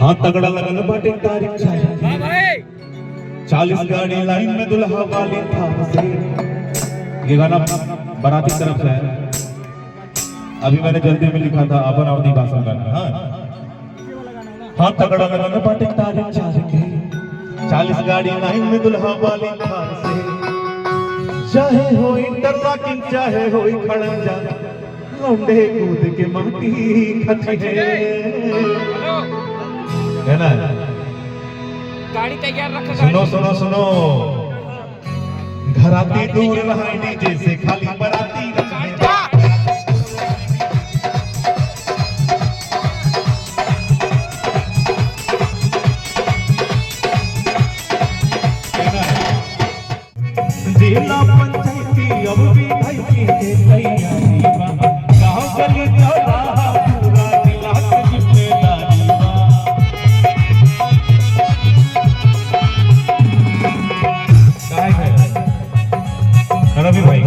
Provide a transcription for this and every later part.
हाँ तगड़ा लगल बाटे तारीख 40 गाड़ी लाइन में दुल्हा वाली था से। ये गाना बाराती तरफ से है। अभी मैंने जल्दी में लिखा था अपन अवधि भाषण गाना। हाँ तगड़ा लगल बाटे तारीख 40 गाड़ी लाइन में दुल्हा वाली था से। चाहे हो इंटरलॉकिंग चाहे हो खड़ंजा लौंडे कूद के माटी खचे है ना। गाड़ी तैयार रखा। सुनो सुनो सुनो घराती दूर रहा डीजे से खाली बराती जिला पंचायती अब भी भाई की तैयारी बा गांव गली चौराहा पूरा जिला के जिम्मेदारी बा। रवि भाई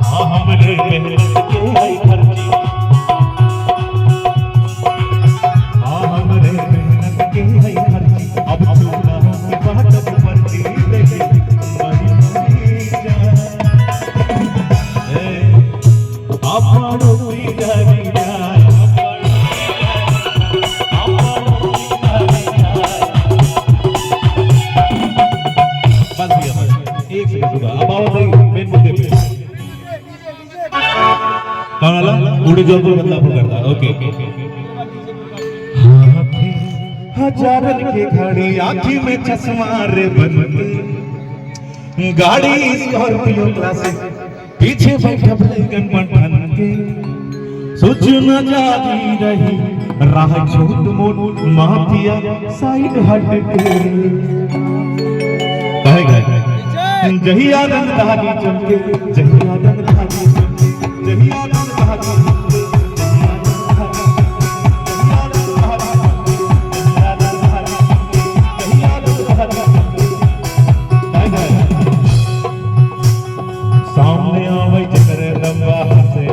हाँ हमरे मेहनत के है खर्ची। हाँ हमरे मेहनत के है खर्ची। अब चूल्हा के बाटब पर्ची देखे बड़ी बड़ी जान आपनो पिघली जाए आपनो पिघली जाए। बस भैया एक सेकंड रुका। अब आओ भाई मेन मुद्दे पे। कौन वाला उड़े जोर पर बदलाव करता। ओके हजारन के घड़ी आँखी में चश्मा रे बन के गाड़ी स्कॉर्पियो क्लासिक पीछे बैठा बैगन मटन के सोच न जागी रही राह छोट मोट माफिया साइड हट के जहिया रंग धागी चमके जहिया रंग धागी चमके जहिया रंग धागी चमके सामने आवे चक्कर लंबा से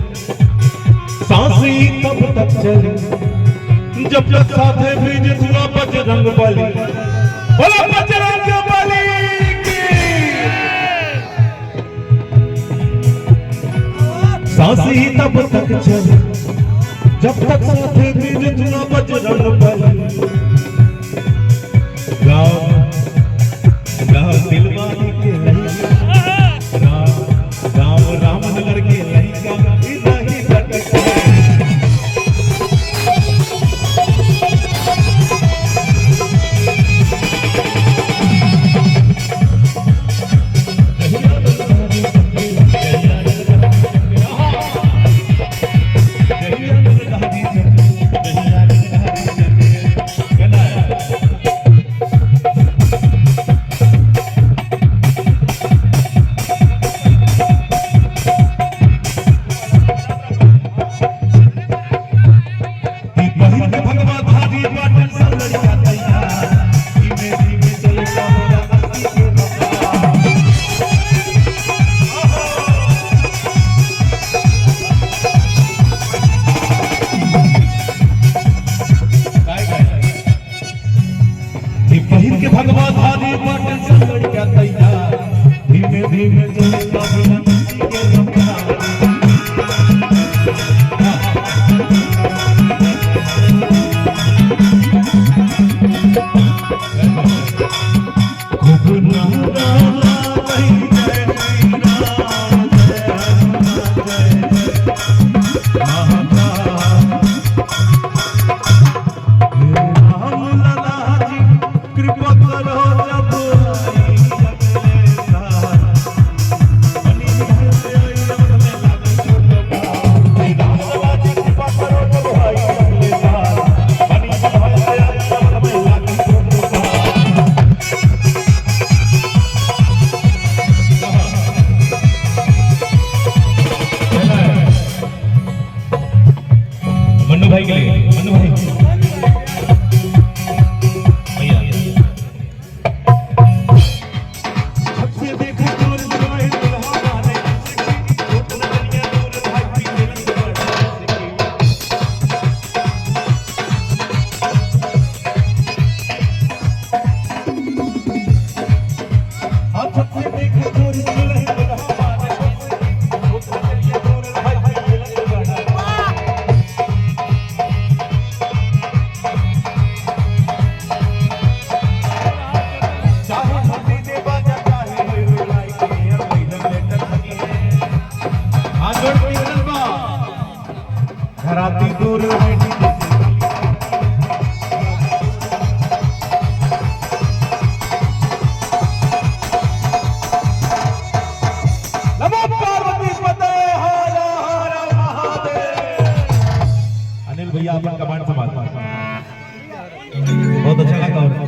सांसी तब तक चली जब तक साथे भी जितुआ बजरंग बली, बोला बजरंग बली। चले जब तक साथे बीज जुआ बजरंग बली गाँव गाँव दिलवानी के लड़का गाँव रामनगर के लड़का नहीं भटके भगवा धारी बाटन संगड़ क्या तैयार धीमे धीमे चलेगा बिना किसी के रफ्तार खूब नारा नहीं जय श्री राम जय मन्नू भाई के लिए मन्नू भाई भैया सबसे देखो दूर दुल्हन दुल्हा वाले छोट नजरिया दूर भाई पीछे हाँ सबसे देखो दूर दुल्हन दुल्हा वाले छोट नजरिया दूर भाई पीछे घराती दूर बैठी नमो पार्वती पते हर हर महादेव। अनिल भैया आपका कमांड संभाल बहुत अच्छा लगा।